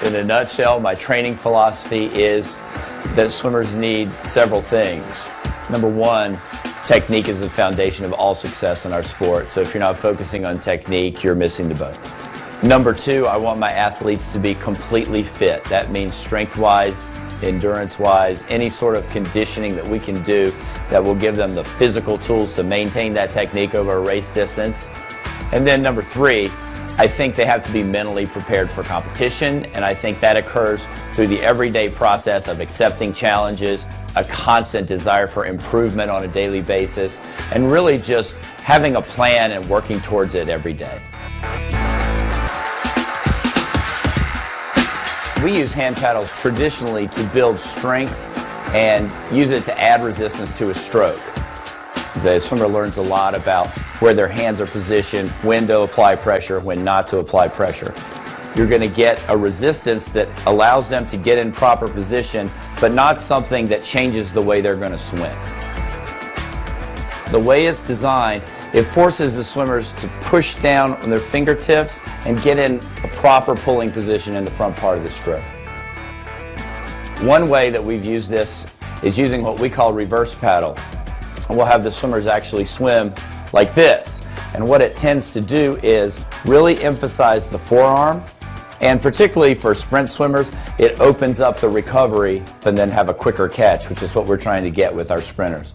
In a nutshell, my training philosophy is that swimmers need several things. Number one, technique is the foundation of all success in our sport. So if you're not focusing on technique, you're missing the boat. Number two, I want my athletes to be completely fit. That means strength-wise, endurance-wise, any sort of conditioning that we can do that will give them the physical tools to maintain that technique over a race distance. And then number three, I think they have to be mentally prepared for competition, and I think that occurs through the everyday process of accepting challenges, a constant desire for improvement on a daily basis, and really just having a plan and working towards it every day. We use hand paddles traditionally to build strength and use it to add resistance to a stroke. The swimmer learns a lot about where their hands are positioned, when to apply pressure, when not to apply pressure. You're going to get a resistance that allows them to get in proper position, but not something that changes the way they're going to swim. The way it's designed, it forces the swimmers to push down on their fingertips and get in a proper pulling position in the front part of the stroke. One way that we've used this is using what we call reverse paddle. We'll have the swimmers actually swim like this. And what it tends to do is really emphasize the forearm, and particularly for sprint swimmers, it opens up the recovery and then have a quicker catch, which is what we're trying to get with our sprinters.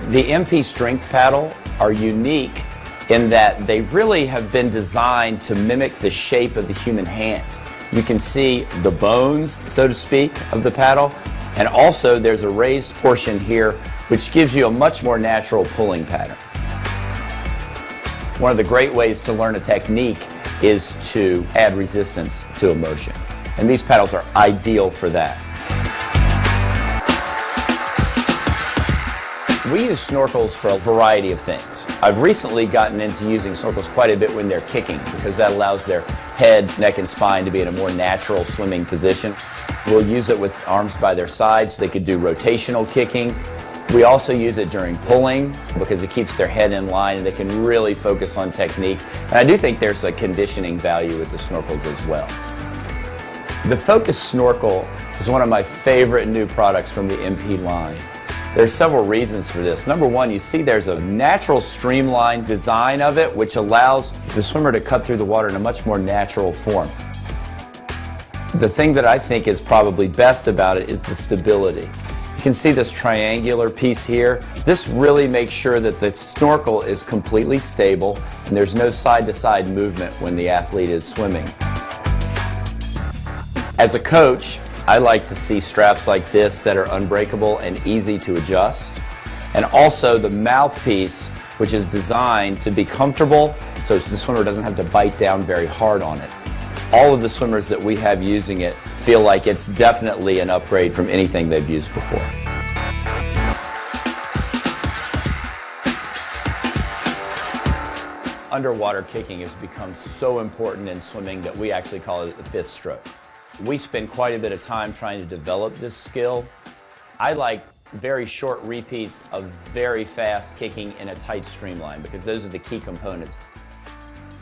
The MP Strength Paddle are unique in that they really have been designed to mimic the shape of the human hand. You can see the bones, so to speak, of the paddle, and also there's a raised portion here which gives you a much more natural pulling pattern. One of the great ways to learn a technique is to add resistance to a motion, and these paddles are ideal for that. We use snorkels for a variety of things. I've recently gotten into using snorkels quite a bit when they're kicking because that allows their head, neck, and spine to be in a more natural swimming position. We'll use it with arms by their sides so they could do rotational kicking. We also use it during pulling because it keeps their head in line and they can really focus on technique. And I do think there's a conditioning value with the snorkels as well. The Focus Snorkel is one of my favorite new products from the MP line. There's several reasons for this. Number one, you see there's a natural streamlined design of it which allows the swimmer to cut through the water in a much more natural form. The thing that I think is probably best about it is the stability. You can see this triangular piece here. This really makes sure that the snorkel is completely stable and there's no side-to-side movement when the athlete is swimming. As a coach, I like to see straps like this that are unbreakable and easy to adjust. And also the mouthpiece, which is designed to be comfortable so the swimmer doesn't have to bite down very hard on it. All of the swimmers that we have using it feel like it's definitely an upgrade from anything they've used before. Underwater kicking has become so important in swimming that we actually call it the fifth stroke. We spend quite a bit of time trying to develop this skill. I like very short repeats of very fast kicking in a tight streamline because those are the key components.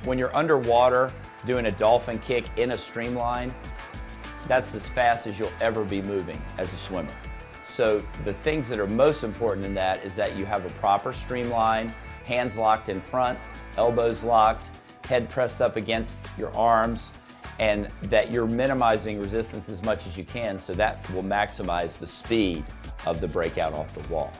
When you're underwater doing a dolphin kick in a streamline, that's as fast as you'll ever be moving as a swimmer. So the things that are most important in that is that you have a proper streamline, hands locked in front, elbows locked, head pressed up against your arms, and that you're minimizing resistance as much as you can so that will maximize the speed of the breakout off the wall.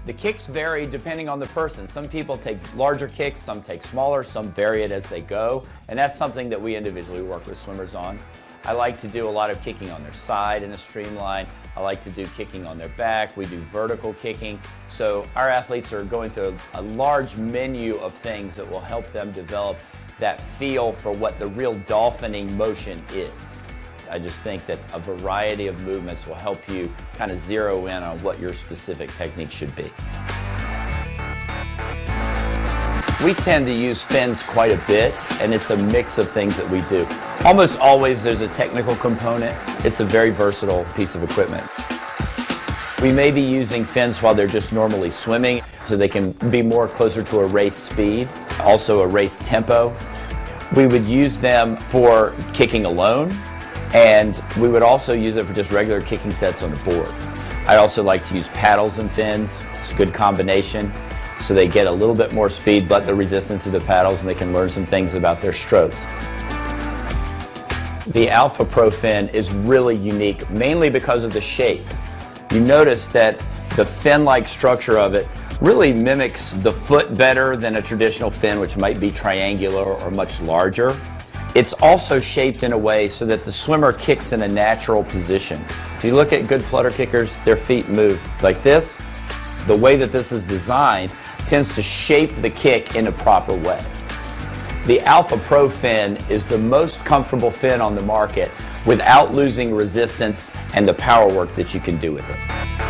The kicks vary depending on the person. Some people take larger kicks, some take smaller, some vary it as they go, and that's something that we individually work with swimmers on. I like to do a lot of kicking on their side in a streamline. I like to do kicking on their back. We do vertical kicking. So our athletes are going through a large menu of things that will help them develop that feel for what the real dolphining motion is. I just think that a variety of movements will help you kind of zero in on what your specific technique should be. We tend to use fins quite a bit, and it's a mix of things that we do. Almost always there's a technical component. It's a very versatile piece of equipment. We may be using fins while they're just normally swimming, so they can be more closer to a race speed, also a race tempo. We would use them for kicking alone, and we would also use it for just regular kicking sets on the board. I also like to use paddles and fins. It's a good combination. So they get a little bit more speed, but the resistance of the paddles, and they can learn some things about their strokes. The Alpha Pro fin is really unique, mainly because of the shape. You notice that the fin-like structure of it really mimics the foot better than a traditional fin, which might be triangular or much larger. It's also shaped in a way so that the swimmer kicks in a natural position. If you look at good flutter kickers, their feet move like this. The way that this is designed tends to shape the kick in a proper way. The Alpha Pro fin is the most comfortable fin on the market without losing resistance and the power work that you can do with it.